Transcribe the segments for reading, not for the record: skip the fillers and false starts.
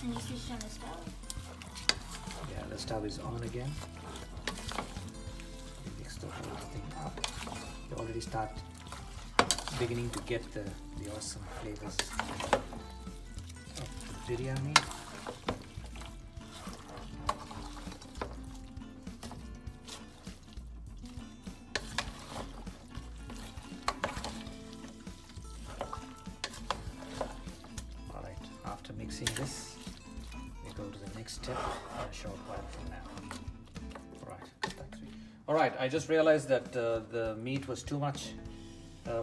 Can you switch on the stove? Yeah, the stove is on again. Mix the whole thing up. You already start beginning to get the awesome flavors of the biryani. Alright, after mixing this, we go to the next step in a short while from now. Alright, I just realized that the meat was too much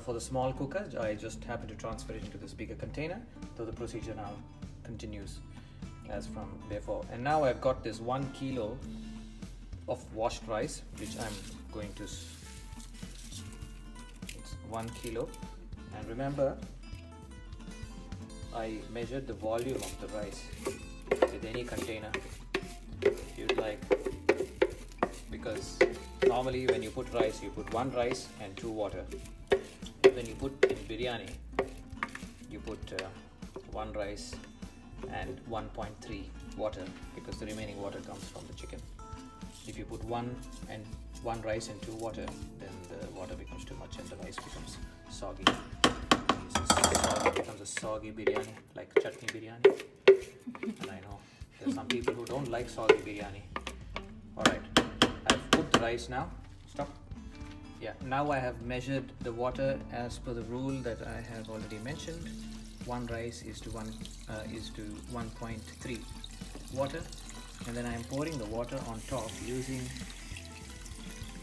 for the small cooker. I just happened to transfer it into this bigger container, so the procedure now continues as from before. And now I've got this 1 kilo of washed rice, which I'm going to, it's 1 kilo. And remember, I measured the volume of the rice with any container you'd like, because normally when you put rice, you put 1 rice and 2 water. When you put in biryani, you put 1 rice and 1.3 water, because the remaining water comes from the chicken. If you put 1 rice and 2 water, then the water becomes too much and the rice becomes soggy. It becomes a soggy biryani, like chutney biryani. And I know there's some people who don't like soggy biryani. Alright, I've put the rice now. Stop. Yeah, now I have measured the water as per the rule that I have already mentioned. 1 rice is to 1.3 water, and then I am pouring the water on top using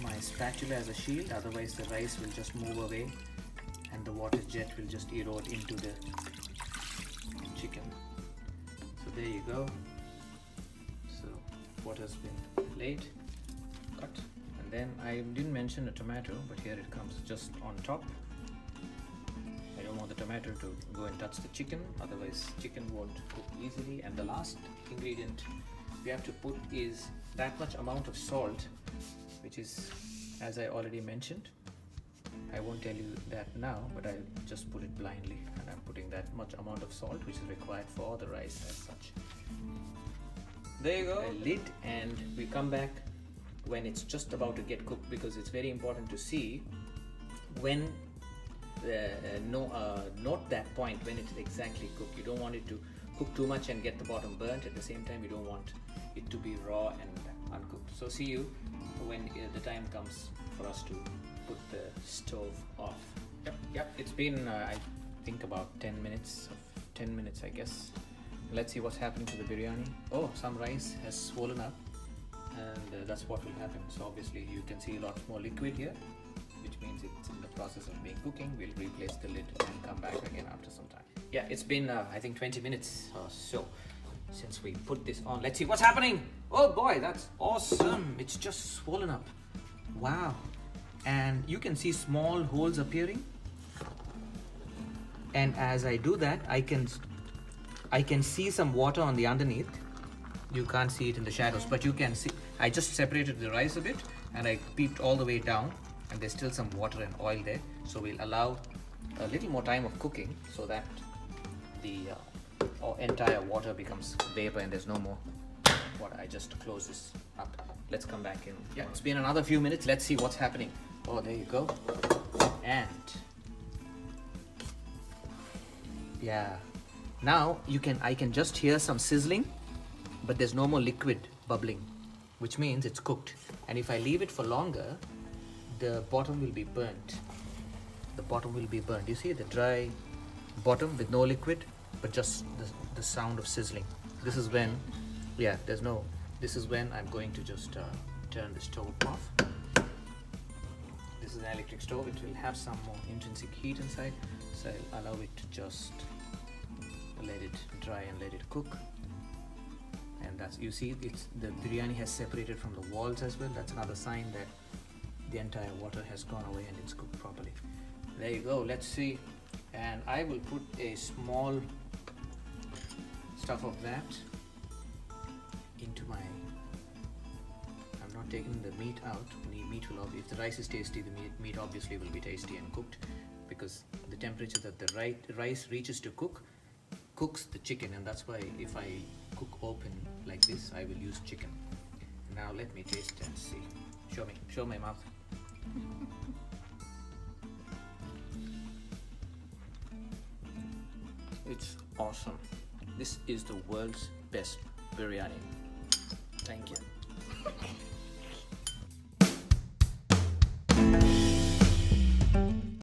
my spatula as a shield. Otherwise the rice will just move away and the water jet will just erode into the chicken. So there you go. So water's been laid, cut. Then I didn't mention a tomato, but here it comes just on top. I don't want the tomato to go and touch the chicken, otherwise chicken won't cook easily. And the last ingredient we have to put is that much amount of salt, which is, as I already mentioned, I won't tell you that now, but I'll just put it blindly, and I'm putting that much amount of salt which is required for the rice as such. There you go. A lid, and we come back when it's just about to get cooked, because it's very important to see when note that point when it's exactly cooked. You don't want it to cook too much and get the bottom burnt. At the same time, you don't want it to be raw and uncooked. So see you when the time comes for us to put the stove off. Yep, it's been I think about 10 minutes I guess. Let's see what's happening to the biryani. Oh, some rice has swollen up, and that's what will happen. So obviously you can see a lot more liquid here, which means it's in the process of being cooking. We'll replace the lid and come back again after some time. Yeah, it's been I think 20 minutes or so since we put this on. Let's see what's happening. Oh boy, that's awesome. It's just swollen up. Wow. And you can see small holes appearing, and as I do that, I can see some water on the underneath. You can't see it in the shadows, but you can see. I just separated the rice a bit and I peeped all the way down, and there's still some water and oil there. So we'll allow a little more time of cooking so that the entire water becomes vapor and there's no more water. I just close this up. Let's come back in. Yeah, it's been another few minutes. Let's see what's happening. Oh, there you go. And yeah, now I can just hear some sizzling, but there's no more liquid bubbling, which means it's cooked. And if I leave it for longer, the bottom will be burnt. The bottom will be burnt. You see the dry bottom with no liquid, but just the sound of sizzling. This is when, yeah, this is when I'm going to just turn the stove off. This is an electric stove. It will have some more intrinsic heat inside, so I'll allow it to just let it dry and let it cook. And that's, you see, it's the biryani has separated from the walls as well. That's another sign that the entire water has gone away and it's cooked properly. There you go. Let's see. And I will put a small stuff of that into my, I'm not taking the meat out. The meat will, if the rice is tasty, the meat obviously will be tasty and cooked, because the temperature that the rice reaches to cook cooks the chicken, and that's why if I cook open like this, I will use chicken. Now let me taste and see. Show my mouth. It's awesome. This is the world's best biryani. Thank you.